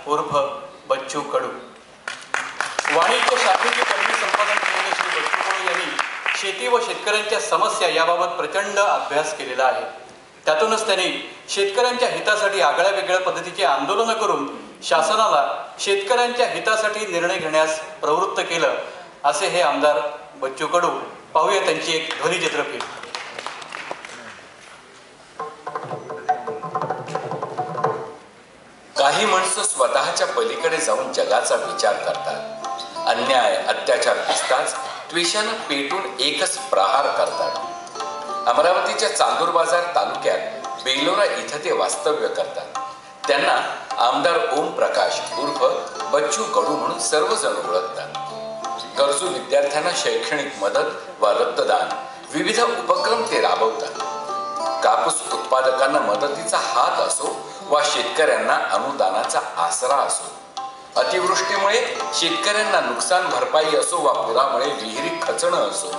उर्फ बच्चू कडू। वाणिज्य शाखेची पदवी संपादन केलेले श्री बच्चू कडू यांनी शेती व शेतकऱ्यांच्या समस्या याबाबत प्रचंड अभ्यास केलेला आहे। त्यातूनच त्यांनी शेतकऱ्यांच्या हितासाठी आगळ्या वेगळ्या पद्धतीचे आंदोलन करून शासनाला शेतकऱ्यांच्या हितासाठी निर्णय घेण्यास प्रवृत्त केलं, असे हे आमदार बच्चू कडू। पाहूया त्यांची एक ध्वनिचित्रफीत। काही माणसं स्वतःच्या पलीकडे जाऊन जगाचा विचार करतात। अन्याय अत्याचार दिसताच त्वेषानं पेटून एकच प्रहार करतात। अमरावतीच्या चांदूर बाजार तालुक्यात बेलोरा इथं ते वास्तव्य करतात। त्यांना आमदार ओम प्रकाश उर्फ बच्चू कडू म्हणून सर्वजण ओळखतात। गरजू विद्यार्थ्यांना शैक्षणिक मदत व रक्तदान विविध उपक्रम ते राबवतात। कापूस उत्पादकांना मदतीचा हात असो वा शेतकऱ्यांना अनुदानाचा आसरा असो, अतिवृष्टीमुळे शेतकऱ्यांना नुकसान भरपाई असो वा पुरामुळे विहिरी खचणं असो,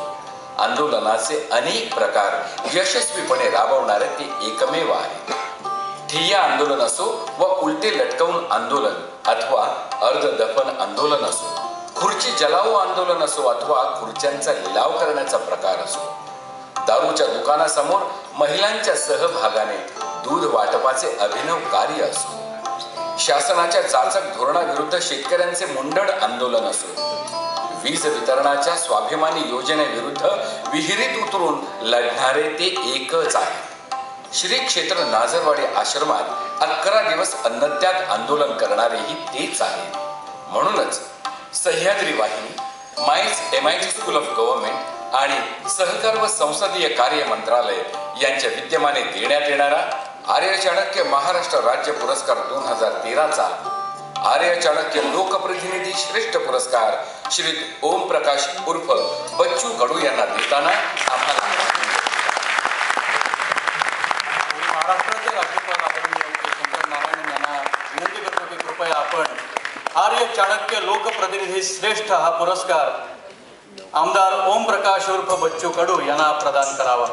आंदोलनाचे अनेक प्रकार यशस्वीपणे राबवणारे ते एकमेव आहे। ठिय्या आंदोलन असो व उलटे लटकवून आंदोलन अथवा अर्धदफन आंदोलन असो, खुर्ची जलाओ आंदोलन असो अथवा खुर्च्यांचा लिलाव करण्याचा प्रकार असो, दारूच्या दुकानासमोर महिलांच्या सहभागाने दूध वाटपाचे अभिनव कार्य असो, शासनाच्या जाचक धोरणाविरुद्ध शेतकऱ्यांचे मुंडण आंदोलन असो, वीज वितरणाच्या स्वाभिमानी योजनेविरुद्ध विहिरीत उतरून लढणारे ते एकच आहे। श्री क्षेत्र नाझरवाडी आश्रमात 11 दिवस अन्नत्याग आंदोलन करणारेही तेच आहेत। म्हणूनच सह्याद्री वाहिनी, माईज MIT स्कूल ऑफ गव्हर्नमेंट आणि सहकार व संसदीय कार्य मंत्रालय यांच्या विद्यमाने देण्यात येणारा आर्य चाणक्य महाराष्ट्र राज्य पुरस्कार 2013चा आर्य चाणक्य लोकप्रतिनिधी श्रेष्ठ पुरस्कार श्री ओम प्रकाश उर्फ बच्चू कडू यांना देताना आम्हाला महाराष्ट्राचे राज्यपाल आदरणीय शंकर नारायण यांना विनंती करतो की कृपया आपण आर्य चाणक्य लोकप्रतिनिधी श्रेष्ठ हा पुरस्कार आमदार ओम प्रकाश उर्फ बच्चू कडू यांना प्रदान करावा।